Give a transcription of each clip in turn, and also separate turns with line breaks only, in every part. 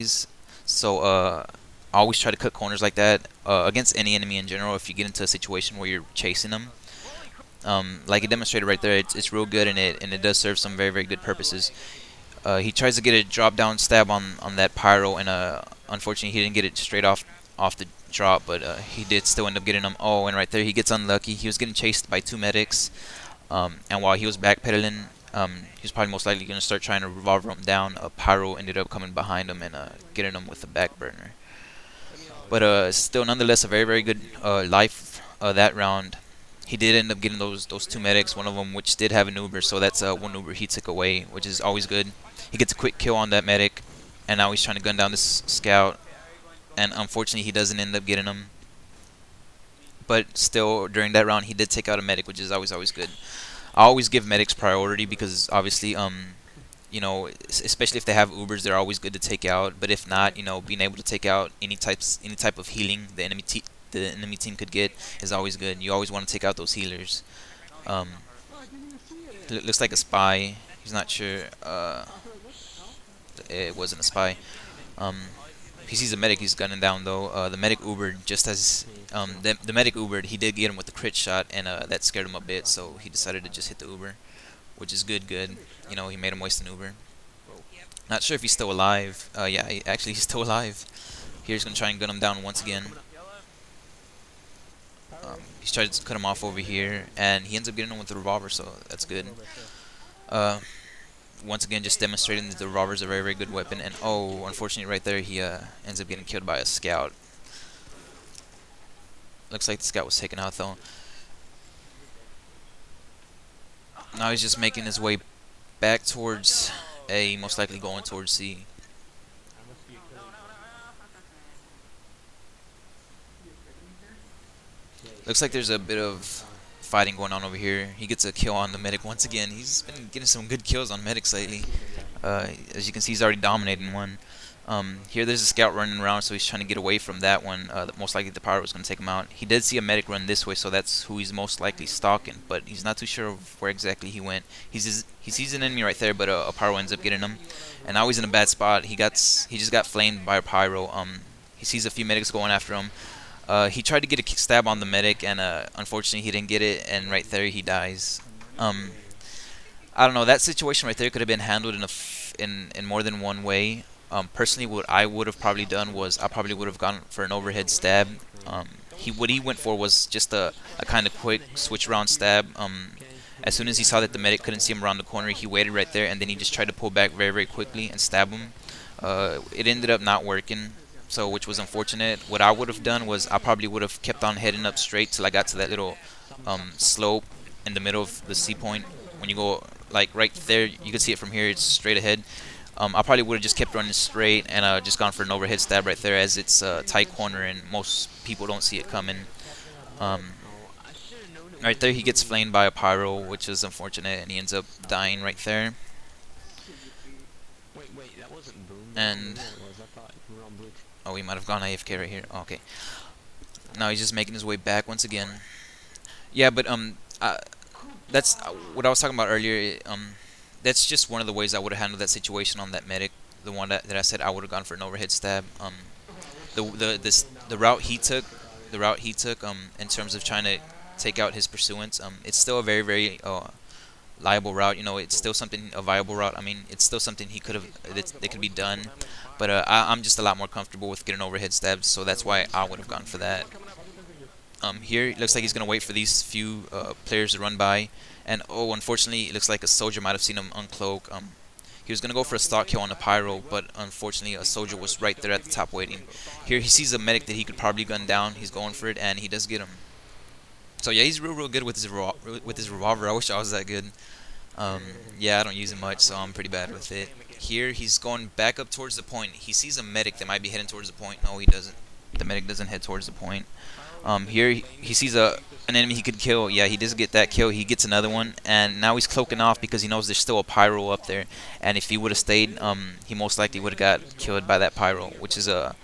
So I always try to cut corners like that against any enemy in general. If you get into a situation where you're chasing them, like it demonstrated right there, it's real good, and it does serve some very good purposes. He tries to get a drop down stab on that pyro, and unfortunately he didn't get it straight off the drop, but he did still end up getting him. Oh, and right there he gets unlucky. He was getting chased by two medics, and while he was backpedaling, he was probably most likely going to start trying to revolver him down. A pyro ended up coming behind him and getting him with a back burner. But still, nonetheless, a very good life that round. He did end up getting those two medics, one of them which did have an Uber, so that's one Uber he took away, which is always good. He gets a quick kill on that medic, and now he's trying to gun down this scout, and unfortunately he doesn't end up getting him. But still, during that round, he did take out a medic, which is always good. I always give medics priority because obviously, you know, especially if they have Ubers, they're always good to take out. But if not, you know, being able to take out any type of healing the enemy team could get is always good. You always want to take out those healers. Um, looks like a spy. He's not sure. It wasn't a spy. Um, he sees a medic. He's gunning down though. The medic Ubered just as the medic Ubered. He did get him with the crit shot, and that scared him a bit. So he decided to just hit the Uber, which is good. You know, he made him waste an Uber. Not sure if he's still alive. Yeah, actually he's still alive. Here's gonna try and gun him down once again. He's trying to cut him off over here, and he ends up getting him with the revolver, so that's good. Once again, just demonstrating that the revolver is a very good weapon. And oh, unfortunately, right there, he ends up getting killed by a scout. Looks like the scout was taken out though. Now he's just making his way back towards A, most likely going towards C. Looks like there's a bit of fighting going on over here. He gets a kill on the medic once again. He's been getting some good kills on medics lately. As you can see, he's already dominating one. Here there's a scout running around, so he's trying to get away from that one. Most likely the pyro was going to take him out. He did see a medic run this way, so that's who he's most likely stalking, but he's not too sure of where exactly he went. He sees an enemy right there, but a pyro ends up getting him. And now he's in a bad spot. He just got flamed by a pyro. He sees a few medics going after him. He tried to get a stab on the medic, and unfortunately he didn't get it, and right there he dies. I don't know, that situation right there could have been handled in more than one way. Personally, what I would have probably done was I probably would have gone for an overhead stab. What he went for was just a kind of quick switch around stab. As soon as he saw that the medic couldn't see him around the corner, he waited right there, and then he just tried to pull back very quickly and stab him. It ended up not working, so which was unfortunate. What I would have done was I probably would have kept on heading up straight till I got to that little slope in the middle of the C point. When you go like right there, you can see it from here. It's straight ahead. I probably would have just kept running straight and just gone for an overhead stab right there, as it's a tight corner and most people don't see it coming. Right there, he gets flamed by a pyro, which is unfortunate, and he ends up dying right there. And oh, he might have gone AFK right here. Oh, okay. Now he's just making his way back once again. Yeah, but that's what I was talking about earlier. That's just one of the ways I would have handled that situation on that medic. The one that I said I would have gone for an overhead stab. The route he took, in terms of trying to take out his pursuants, it's still a very liable route. You know, it's still a viable route. I mean, it's still something he could have that could be done. But I'm just a lot more comfortable with getting overhead stabs, so that's why I would have gone for that. Here it looks like he's gonna wait for these few players to run by, and oh, unfortunately, it looks like a soldier might have seen him uncloak. He was gonna go for a stalk kill on the pyro, but unfortunately, a soldier was right there at the top waiting. Here he sees a medic that he could probably gun down. He's going for it, and he does get him. So yeah, he's real good with his revolver. I wish I was that good. Yeah, I don't use it much, so I'm pretty bad with it. Here he's going back up towards the point. He sees a medic that might be heading towards the point. No, he doesn't. The medic doesn't head towards the point. Here he sees an enemy he could kill. Yeah, he does get that kill. He gets another one, and now he's cloaking off because he knows there's still a pyro up there. And if he would have stayed, he most likely would have got killed by that pyro, which is a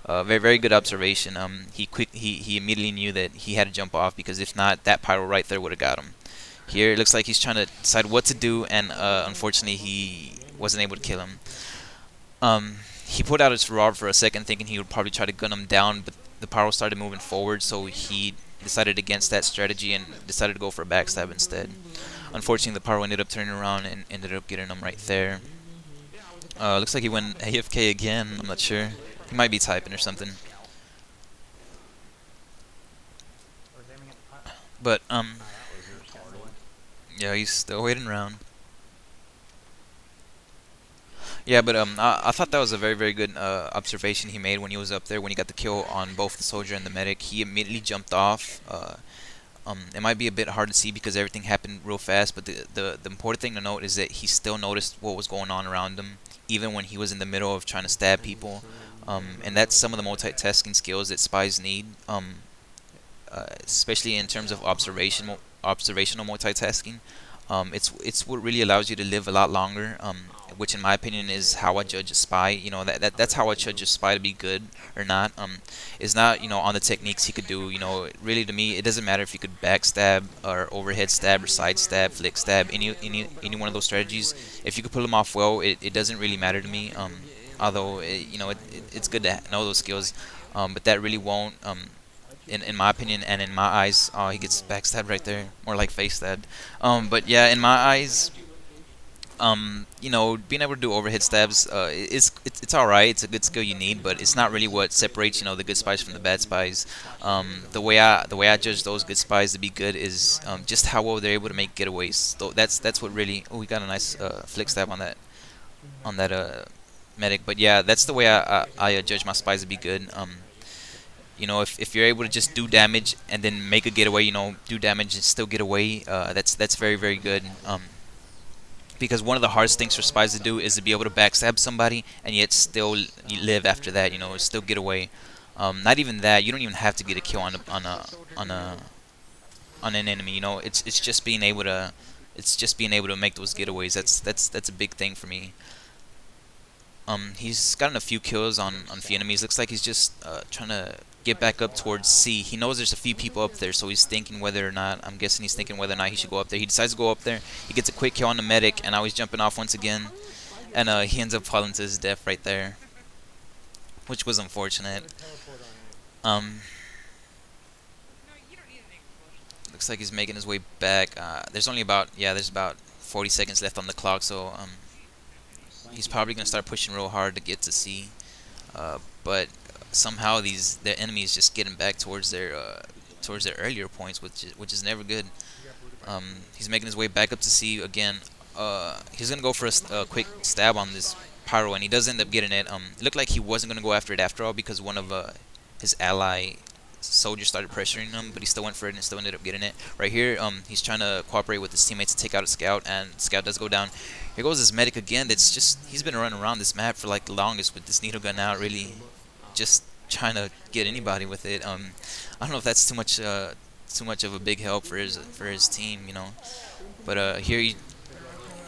very good observation. He immediately knew that he had to jump off, because if not, that pyro right there would have got him. Here it looks like he's trying to decide what to do, and unfortunately he wasn't able to kill him. he put out his revolver for a second, thinking he would probably try to gun him down, but the pyro started moving forward, so he decided against that strategy and decided to go for a backstab instead. Unfortunately, the pyro ended up turning around and ended up getting him right there. Looks like he went AFK again. I'm not sure. He might be typing or something. But yeah, he's still waiting around. Yeah, but I thought that was a very good observation he made when he was up there when he got the kill on both the soldier and the medic. He immediately jumped off. It might be a bit hard to see because everything happened real fast, but the important thing to note is that he still noticed what was going on around him, even when he was in the middle of trying to stab people. And that's some of the multitasking skills that spies need, especially in terms of observational multitasking. It's what really allows you to live a lot longer, which in my opinion is how I judge a spy. You know, that's how I judge a spy to be good or not. Is not, you know, on the techniques he could do. You know, really to me it doesn't matter if you could backstab or overhead stab or side stab, flick stab, any one of those strategies. If you could pull them off well, it doesn't really matter to me. Although you know, it's good to know those skills, but that really won't. In my opinion and in my eyes, he gets backstabbed right there, more like face stabbed. But yeah, in my eyes, you know, being able to do overhead stabs, it's all right. It's a good skill you need, but it's not really what separates, you know, the good spies from the bad spies. The way I judge those good spies to be good is just how well they're able to make getaways. So that's what really. Oh, we got a nice flick stab on that medic. But yeah, that's the way I judge my spies to be good. You know, if you're able to just do damage and then make a getaway, you know, do damage and still get away, that's very good. Because one of the hardest things for spies to do is to be able to backstab somebody and yet still live after that. You know, still get away. Not even that. You don't even have to get a kill on an enemy. You know, it's just being able to make those getaways. That's a big thing for me. He's gotten a few kills on a few enemies. Looks like he's just trying to get back up towards C. He knows there's a few people up there, so he's thinking whether or not, I'm guessing he's thinking whether or not he should go up there. He decides to go up there. He gets a quick kill on the medic, and now he's jumping off once again. And he ends up falling to his death right there, which was unfortunate. Looks like he's making his way back. There's about 40 seconds left on the clock, so he's probably gonna start pushing real hard to get to C. But somehow the enemies just getting back towards their earlier points, which is never good. He's making his way back up to C again. He's gonna go for a quick stab on this pyro, and he does end up getting it. It looked like he wasn't gonna go after it after all because one of his ally soldiers started pressuring him, but he still went for it and still ended up getting it. Right here, he's trying to cooperate with his teammates to take out a scout, and scout does go down. Here goes this medic again. That's just, he's been running around this map for like the longest with this needle gun out, really just trying to get anybody with it. I don't know if that's too much of a big help for his team, you know. But here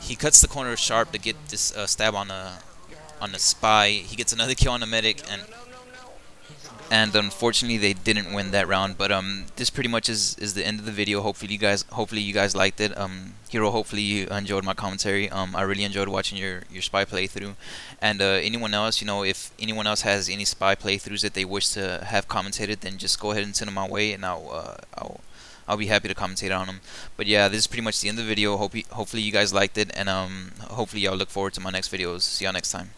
he cuts the corner sharp to get this stab on the spy. He gets another kill on the medic, and unfortunately they didn't win that round. But this pretty much is the end of the video. Hopefully you guys liked it. Hero, hopefully you enjoyed my commentary. I really enjoyed watching your spy playthrough. And anyone else, you know, if anyone else has any spy playthroughs that they wish to have commentated, then just go ahead and send them my way, and I'll be happy to commentate on them. But yeah, this is pretty much the end of the video. Hopefully you guys liked it, and hopefully y'all look forward to my next videos. See y'all next time.